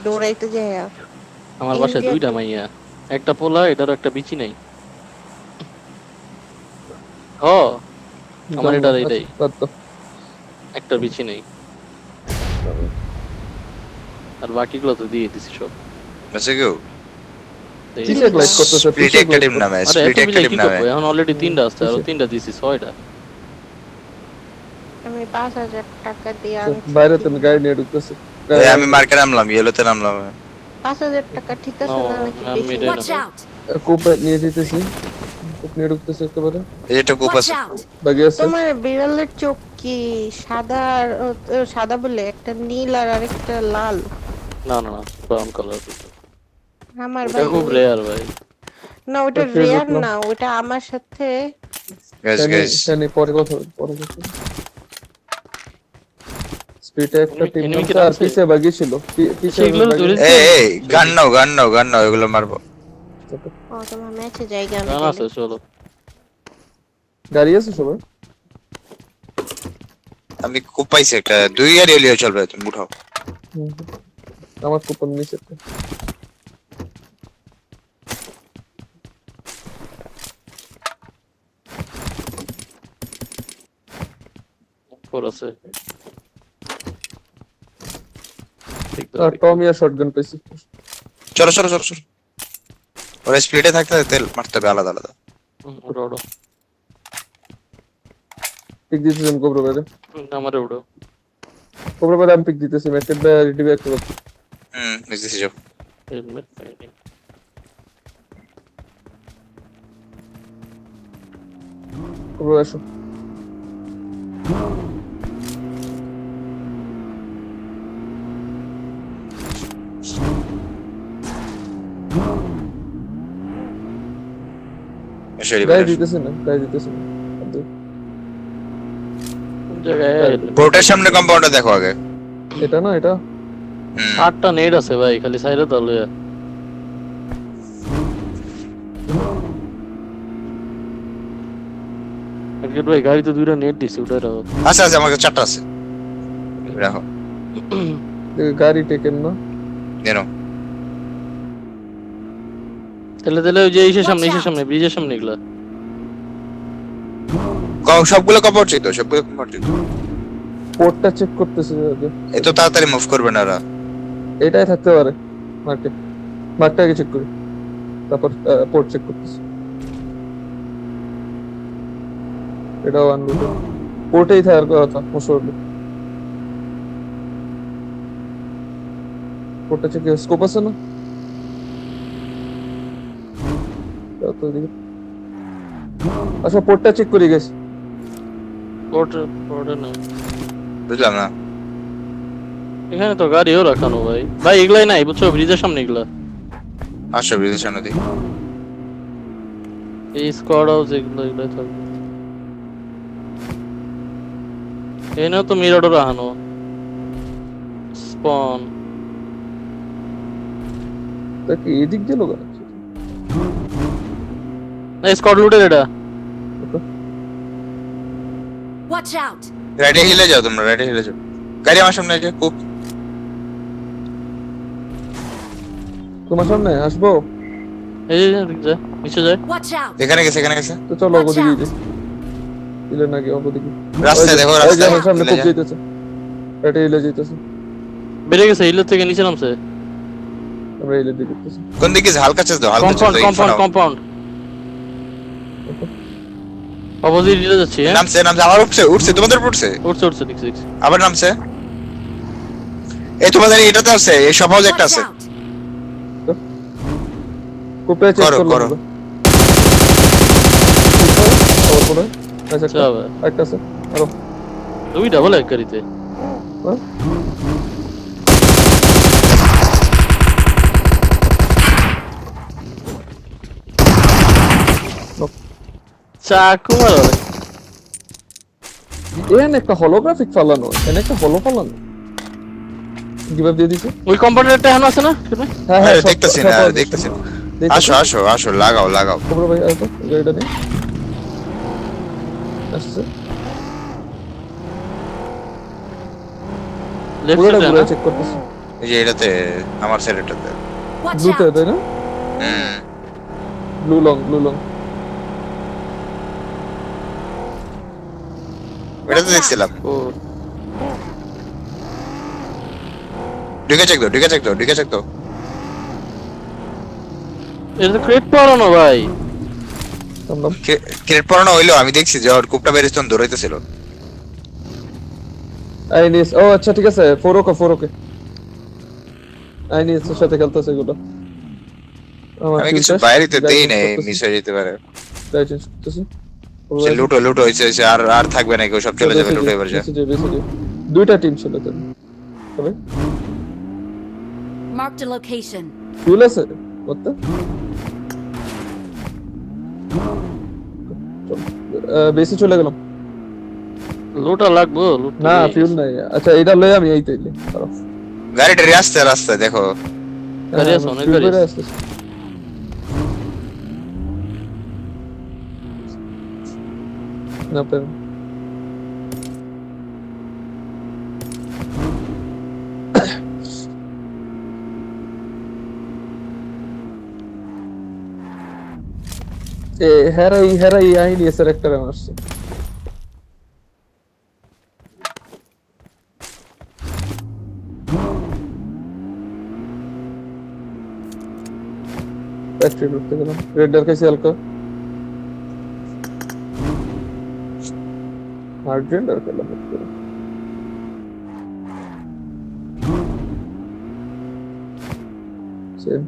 দৌড়াইতে যায় আমার বাসায় দুইটা মাইয়া, একটা পোলা, এটারও একটা বিচি নাই। ও আমার এটার এইটাই, একটা বিচি নেই, আর বাকিগুলো তো দিয়ে দিছি সব। আছে কেউ কিসের লাইক করতেছে? স্প্লিট একটা টিম নামে, আরে স্প্লিট এত একটা মিলাই টিম কি নামে। করবো এখন? অলরেডি তিনটা আছে, আরো তিনটা দিছি, 6টা। আমি 5,000 টাকা দিয়ে আনছি। বাইরে তুমি গাড়ি নিয়ে ঢুকতেছে। এই আমি মার্কে নামলাম, ইয়েলোতে নামলাম। 5,000 টাকা ঠিক আছে না নাকি আমি বেশি? এটাই Watch না। out! কোপ নিয়ে যেতেছি। কোপ নিয়ে ঢুকতেছে একেবারে। এই একটা কোপ Watch আছে। out! বাকি আছে। তোমার বিড়ালের চোখ কি সাদা সাদা বলে একটা নীল আর আরেকটা লাল? না না না, ব্রাউন কালার। আমার এটা ভাই খুব রেয়ার ভাই। না, ওটা ওকে, রেয়ার বুঝলাম। না, ওটা আমার সাথে গাইস গাইস জানি পরে কথা স্পিডে একটা টিম Enemy কি নামছে আর নামছে? পিছে বাকি ছিল। পিছে সেগুলো ধরে এই গান নাও এগুলো মারবো। ও তোমার ম্যাচে জায়গা আমি গান আছে, চলো। গাড়ি আছে সবাই। আমি কোপ পাইছি একটা, দুই গাড়ি হলেও চলবে, তুমি উঠাও। আমার কুপন নিচে ফোর আছে। আর টমিয়া শটগান পেয়েছি। চলো চলো চলো চলো, ওরা স্প্লিটে থাকতে তেল মারতে হবে আলাদা আলাদা। ওড়ো ওড়ো, পিক দিতেছেন কোবরা বাইরে। আমারে ওড়ো। কোবরা বাইরে আমি পিক দিতেছি। ম্যাকেট বাই রেডি ব্যাক করো। বুঝতেছি যাও। হেলমেট পাইনি। কোবরা আসো। গাড়ি দিতেছে না, গাড়ি দিতেছে না। কোন জায়গায়? পোর্টের সামনে কম্পাউন্ডে দেখো আগে। এটা না, এটা 8টা নেট আছে ভাই, খালি সাইরে দাও লইয়া। আজকে ভাই গাড়িতে দুইটা নেট দিছি, ওটা রাখো। আচ্ছা আচ্ছা, আমার কাছে 4টা আছে, রাখো। গাড়ি টেকেন না। জানো তাহলে তাহলে ওই যে ইসের সামনে ব্রিজের সামনে এগুলা। সবগুলো কম্পাউন্ড চাই তো, সবগুলো কম্পাউন্ড চাই। পোর্টটা চেক করতেছে আগে। এত তাড়াতাড়ি মুভ করবে না ওরা। এটাই থাকতে পারে মার্কে। মার্কটা আগে চেক করি, তারপর পোর্ট চেক করতেছি। এটাও আনলুট। পোর্টেই থাকার কথা মোস্টলি। পোর্টটা চেক স্কোপ আছে না? আচ্ছা পোর্টটা চেক করি গেছে। পোর্টে না, বুঝলাম না। এখানে তো গাড়িও রাখানো ভাই। ভাই এগুলাই নাই বুঝছো, ব্রিজের সামনে এগুলা। আসো ব্রিজের সামনে দেখি। এই স্কোয়াড হাউস এগুলো এগুলাই থাকবে। এনেও তো মিরাডো রাখানো স্পন। তাকে এদিক দিয়ে লোক আছে। না স্কোয়াড লুটের এটা। Watch out! রাইডে হিলে যাও তোমরা, রাইডে হিলে যাও। গাড়ি আমার সামনে আছে, খুব তোমার সামনে আসবো এই যে যা নিচে যায়। Watch out! এখানে গেছে। তো চলো ওদিকে যাই। দিলে নাকি ওদিকে রাস্তায় দেখো, রাস্তায় আমার সামনে হিলে খুব যাও। যাইতেছে। এটা ইলে যাইতেছে। বেড়ে গেছে, হিলের থেকে নিচে নামছে। আমরা ইলে দিকে যাইতেছি। কোন দিকে হালকা চাষ দাও, হালকা চাষ দাও। কম্পাউন্ড অপোজিট দিকে যাচ্ছে। নামছে আবার উঠছে তোমাদের উঠছে উঠছে দেখছি। আবার নামছে। এই তোমাদের এটাতে আছে, এই সব হাউস একটা Watch আছে। out! কোপে চেক করো, করলাম। করো। আবার পড়ে আচ্ছা আচ্ছা ভাই, একটা আছে আরো। দুইটা বলে এক গাড়িতে। হ্যাঁ? চাকু মারো। এখানে একটা হলোগ্রাফিক ফালানো, এখানে একটা হলো ফালানো। গিভ আপ দিয়ে দিছে। ওই কম্পাউন্ডারটা এখন আছে না? হ্যাঁ আরে সব- দেখতেছি সব না, পাওয়া দেখতেছি না। যাচ্ছে। আসো লাগাও। কোবরা ভাই আসো, গাড়িটা নিয়ে আসছে। লেফট পুরোটা সাইডে পুরো না? চেক করতেছি। এই যে এটাতে আমার সাইডটাতে Watch ব্লুতে out! তাই না? ব্লু লং এটাতে দেখছিলাম ও ঢুকে চেক দাও এটা তো ক্রেট পড়ানো ভাই। থামলাম। ক্রেট পড়ানো হইলো আমি দেখছি যে ওর কুপটা বেরিস্টন দৌড়াইতেছিল আইনিস, ও আচ্ছা ঠিক আছে, 4 ওকে আইনিস এর সাথে খেলতেছে এগুলো। আমার আমি কিছু ফিল্টার বাইরেতে দেই নাই মিস হয়ে যেতে পারে চেঞ্জ করতেছি। সে লুটো হইছে আর থাকবে না কেউ সব চলে যাবে লুটো এবার যা বেসিজি দুইটা টিম ছিল তো তবে Marked a location. ফুল আছে কত বেশি চলে গেলাম লুটা লাগবো লুট না ফিউল নাই। আচ্ছা এটা লই আমি এই তাইলে খারাপ গাড়িটা রাস্তায় দেখো গাড়ি আছে, অনেক গাড়ি আছে। না পেন এ হেরাই আইনি এসের একটা রান আসছে। ফ্যাক্টরি ঢুকতে গেলাম রেডার কাছে হালকা হার্ড রেডার খেলাম একটু সেম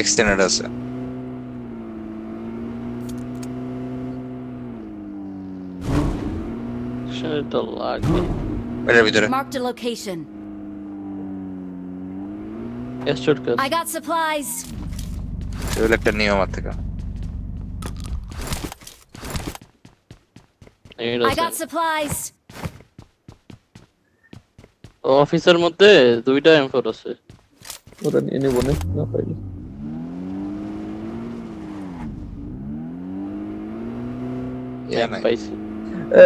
এক্সটেন্ডেড আছে সেটা লাগবে। এটার ভিতরে Marked a location. এস্টট কাজ I got supplies. এগুলো একটা নিয়ম আছে থেকে I got supplies. অফিসের মধ্যে দুইটা M4 আছে। ওটা নিয়ে নেবো না পাইলে পাইছি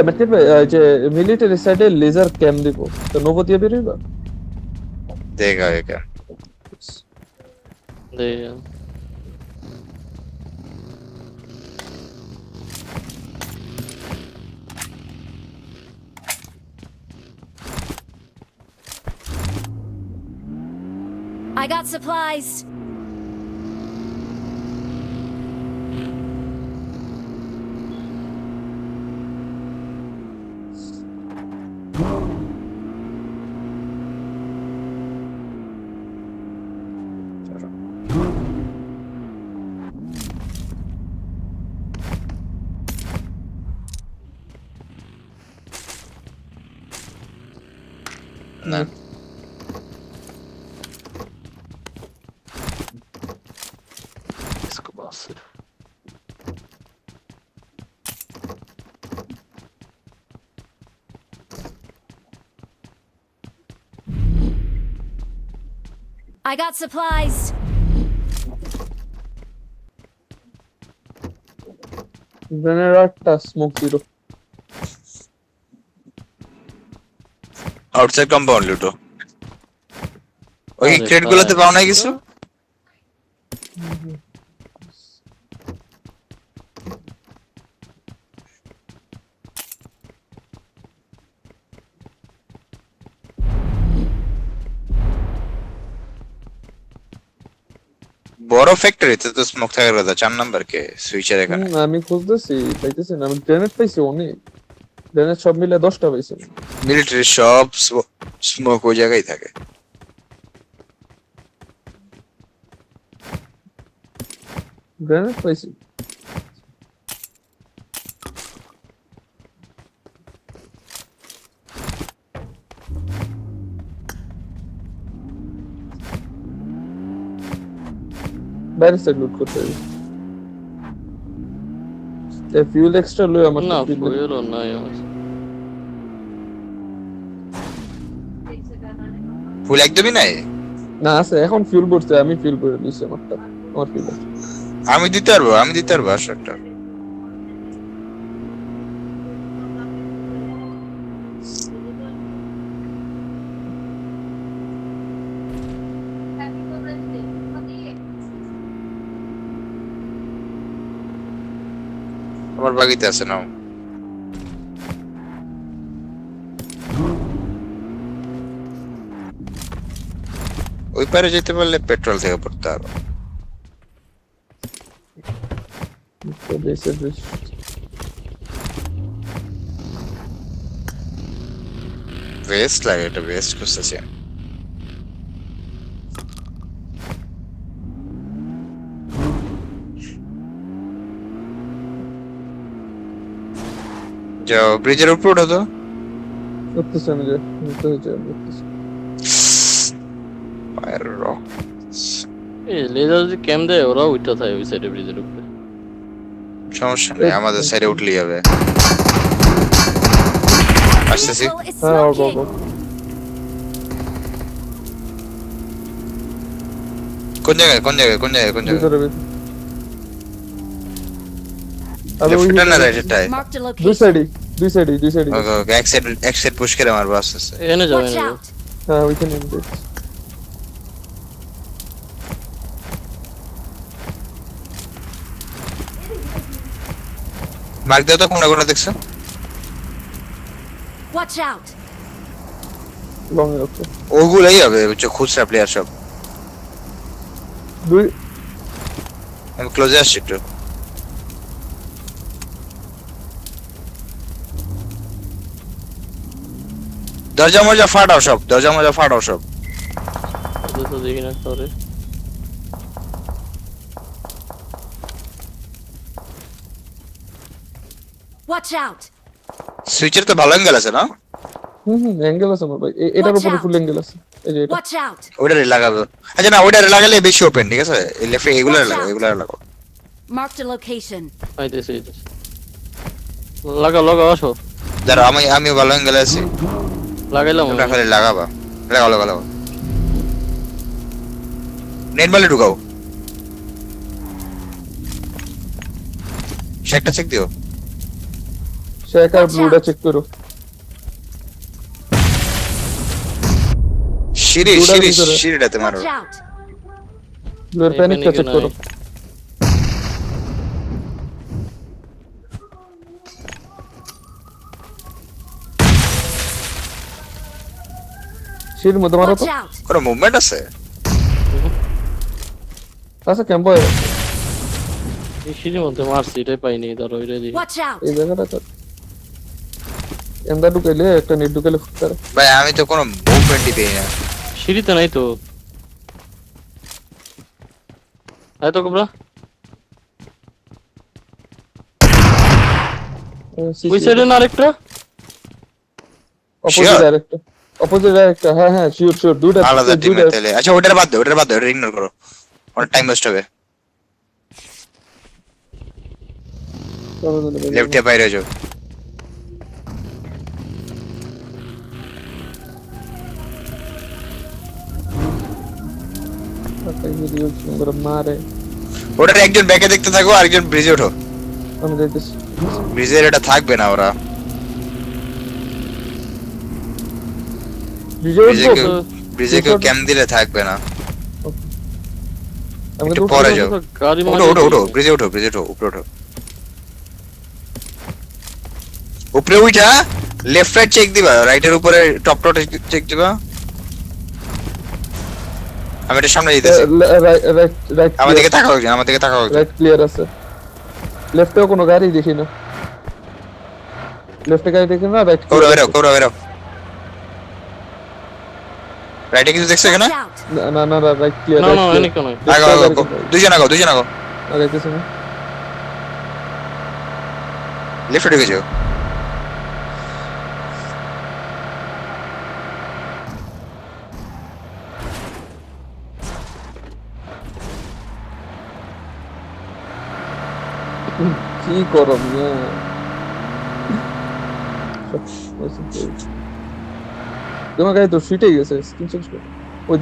মানে যে মিলিটারি সাইডে লেজার ক্যাম দিব তো নোভো দিয়ে বেরোইবা দেখা একা দে I got supplies. না इसको बस I got supplies. জেনারেটরটা স্মোক দিলো আউটসাইড কম্পাউন্ড লুটো ওই আরে ক্রেট গুলোতে ভাই। পাও না কিছু বড় ফ্যাক্টরিতে তো স্মোক থাকার কথা 4 নাম্বার কে সুইচের এখানে আমি খুঁজতেছি পাইতেছি না আমি গ্রেনেড পাইছি অনেক গ্রেনেড সব মিলে 10টা পাইছি মিলিটারি সব স্মোক ওই জায়গায় থাকে গ্রেনেড পাইছি বাইরে সাইড লুট করতে হবে ফিউল এক্সট্রা লই আমার না তো fuel নেই। ফুয়েল নাই আমার ফুল একদমই নাই না আছে এখন ফিউল ভরতে আমি ফিউল ভরে দিছি আমারটা আমার ফিউল আমি দিতে পারবো আসলে একটা আমার বাগিতে আছে নাও। ওই পারে যেতে পারলে পেট্রোল থেকে পড়তে হবে। তো বেসে বেশ ওয়েস্ট লাগে, এটা ওয়েস্ট করতেছে। যাও ব্রিজের উপর ওঠো তো। করতেছে আমি যে তো হচ্ছে করতেছে ফায়ার রক এই লেজার যদি ক্যাম দেয় ওরা উইটা থাকে ওই সাইডে ব্রিজের উপরে। সমস্যা নেই, আমাদের সাইডে উঠলেই হবে। আসতেছি। Vehicle is হ্যাঁ ও smoking. কোন জায়গায় কোন জায়গায় কোন জায়গায় কোন জায়গায়? ভিতরে ভিতরে আরে ওই লেফট না রাইটটায়? Marked a দুই location. সাইডে ওকে ওকে, এক সাইড পুশ করে মারবো আস্তে আস্তে। এখানে যাবে Watch না out. হ্যাঁ ওইখানে আমি দেখছি মার্ক দাও তো কোনটা কোনটা দেখছো? Watch out. লং এ ওকে ওগুলাই হবে, হচ্ছে খুচরা প্লেয়ার সব। দুই আমি ক্লোজে আসছি একটু। দরজা মজা ফাটাও সব, দরজা মজা ফাটাও সব। ওদের তো দেখি না করে। Watch out. সুইচের তো ভালো অ্যাঙ্গেল আছে না? অ্যাঙ্গেল আছে আমার ভাই এটার Watch উপরে out. ফুল অ্যাঙ্গেল আছে এই যে এটা Watch out. ওইটারে লাগাবো। আচ্ছা না, ওইটারে লাগালে বেশি ওপেন, ঠিক আছে? এই লেফটে এগুলারে লাগাও, এগুলারে লাগাও। Marked a location. আইতেছে আইতেছে। লাগা লাগা আসো। দাঁড়াও, আমিও ভালো অ্যাঙ্গেলে আছি। লাগাইলাম ওটা খালি লাগাবা। লাগাও লাগাও লাগাও। নেট মালে ঢুকাও। একটা চেক দিও। শেক আর ব্লুটা চেক করো সিঁড়ি দুটার সিঁড়ি ভিতরে। সিঁড়িটাতে মারো। Watch out. ব্লুর প্যানিকটা চেক করো সিঁড়ির মধ্যে মারো তো Watch out. কোনো মুভমেন্ট আছে? আচ্ছা ক্যাম্প এই সিঁড়ির মধ্যে মারছি, এটাই পাইনি, ধরো ওইটাই দেখি। Watch out. এই জায়গাটা তো এন্দা ঢুকাইলে একটা নেট ঢুকাইলে ফুটতে পারে ভাই আমি তো কোনো মুভমেন্টই পেই না। সিঁড়িতে নাই তো। আয় তো কোবরা। ওই সাইডে না আরেকটা। Opposite Sure? Direct opposite direct হ্যাঁ হ্যাঁ শিওর শিওর দুইটা আলাদা টিমে দুইটা তাহলে। আচ্ছা ওটার বাদ দাও, ওটার বাদ দাও, ওটা ইগনোর করো। অনেক টাইম ওয়েস্ট হবে। লেফটে বাইরে যাও। মারে ওটার একজন ব্যাকে দেখতে থাকো, আরেকজন ব্রিজে ওঠো। আমি দেখতেছি ব্রিজের এটা থাকবে না, ওরা বিজয় ব্রিজে উঠবো? ব্রিজে কেউ ক্যাম্প দিলে থাকবে না। আমি একটু তো পরে যাও। গাড়ি ওঠো ওঠো ওঠো, ব্রিজে ওঠো, ব্রিজে ওঠো, উপরে ওঠো। উপরে উঠা লেফট রাইট চেক দিবা, রাইটের উপরে টপ টপ চেক দিবা। আমি এটা সামনে যেতেছি। রাইট রাইট আমার দিকে তাকাও একজন, আমার দিকে তাকাও একজন। রাইট ক্লিয়ার আছে লেফটেও কোনো গাড়ি দেখি না লেফটে গাড়ি দেখি না রাইট কৌরা বেরো, কৌরা বেরো। রাইটে কিছু দেখছো এখানে? Watch out. না না না রাইট ক্লিয়ার না না এনে কেন? আগাও আগাও, দুজন আগাও, দুজন আগাও। আগাইতেছি না লেফটে ঢুকে যাও। কি করো মিয়া তোমার গাড়ি তো ফিটে গেছে স্ক্রিন চেঞ্জ করো ওই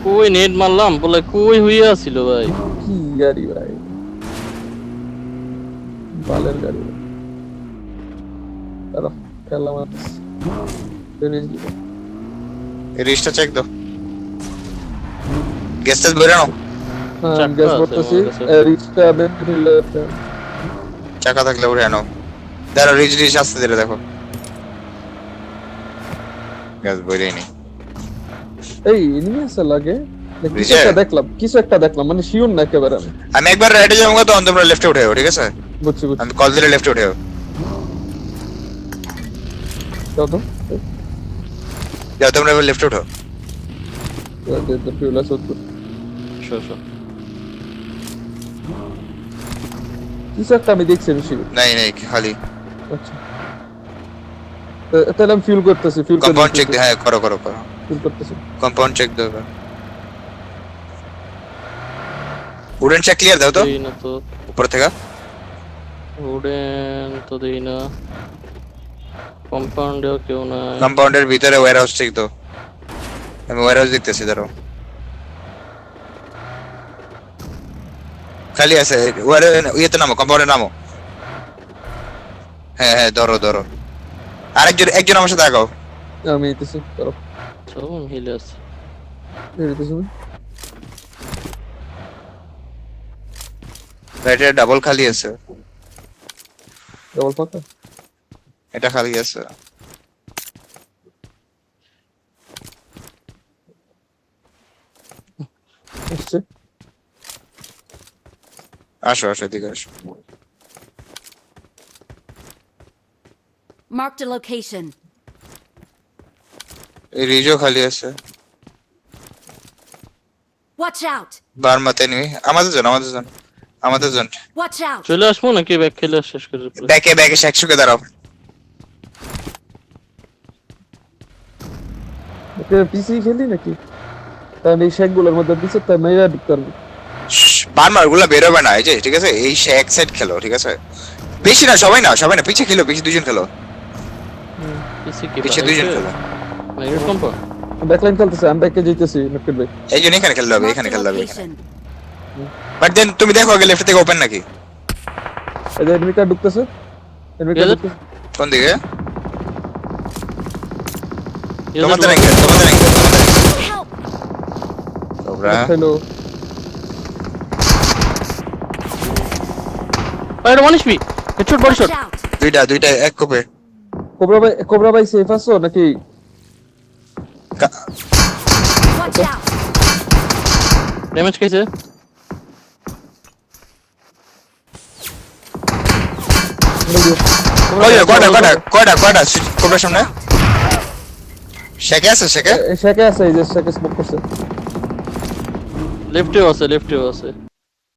কই নেট মারলাম বলে কই হইয়া ছিল ভাই। কি গাড়ি ভাই বালের গাড়ি আরে খেলা মারতেছে রিস্টা চেক দাও। গ্যাসটা বেরো নাও। চাকা গ্যাস আছে করতেছি আমার কাছে। রিচটা বের চাকা থাকলে উঠে আনো দাঁড়া রিচ রিচ আসতে দিলে দেখো গ্যাস বইলেই নেই এই এনিমি আছে লাগে নিচে? কিছু একটা দেখলাম মানে শিওর না একেবারে আমি আমি একবার রাইটে যাবো তখন তোমরা লেফটে উঠে যাও ঠিক আছে বুঝছি বুঝছি আমি কল দিলে লেফটে উঠে যাও দাও তো যাও তোমরা এবার লেফটে উঠো ফিউল আছে উত্তর Sure, sure. কিছু একটা আমি দেখছি আমি শিওর নাই নাই খালি আচ্ছা তাহলে আমি ফিল করতেছি কম্পাউন্ড চেক দে হ্যাঁ করো করো করো ফিল করতেছি কম্পাউন্ড চেক দাও উডেন চেক ক্লিয়ার দাও তো দেই না তো উপর থেকে উডেন তো দেই না কম্পাউন্ডেও কেউ না কম্পাউন্ডের ভিতরে ওয়্যার হাউস চেক দাও আমি ওয়্যার হাউস দেখতেছি দাঁড়াও খালি আছে ওয়্যার ইয়েতে নামো কম্পাউন্ডে নামো হ্যাঁ হ্যাঁ ধরো ধরো একজন আমার সাথে আগাও আমি এইতেছি করো সব হিলে আছে এইতেছি রাইটে ডাবল খালি আছে ডবল ফাঁকা এটা খালি আছে আসছে আসো আসো এদিকে আসো Marked a location. এই রিজও খালি আছে Watch out! বারমাতে নিবি আমাদের জন Watch out! চলে আসবো নাকি ব্যাক খেলে শেষ করে পরে? ব্যাকে 100 কে দাঁড়াও ওকে পিসি খেলি নাকি তাহলে এই শেকগুলোর মধ্যে পিছে তাই মেরা ঢুকতে পারবো বারমার গুলা বের হবে না এই যে ঠিক আছে এই এক সাইড খেলো ঠিক আছে বেশি না সবাই না পিছে খেলো পিছে দুজন খেলো পিসি কি পিছে দুজন খেলো মাইগ্রেট কম্পাউন্ড ব্যাকলাইন চলতেছে আমি ব্যাকে যাইতেছি নকির ভাই এই জন্য এখানে খেলতে হবে Marked এখানে a খেলতে হবে location. বাট দেন তুমি দেখো আগে লেফট থেকে ওপেন নাকি এই যে এনিমি কার্ড ঢুকতেছে এনিমি কার্ড গেলে? ঢুকতেছে কোন দিকে User তোমাদের block. Rank Help! তোমরা hello Wait, one HP. Headshot, body Watch shot. out! দুইটা এক কোপে কোবরা ভাই সেফ আছো নাকি Watch out! Damage कैसे? কয়টা কোপের সামনে শেকে আছে শেকে শেকে আছে এই যে শেকে স্মোক করছে Left আছে.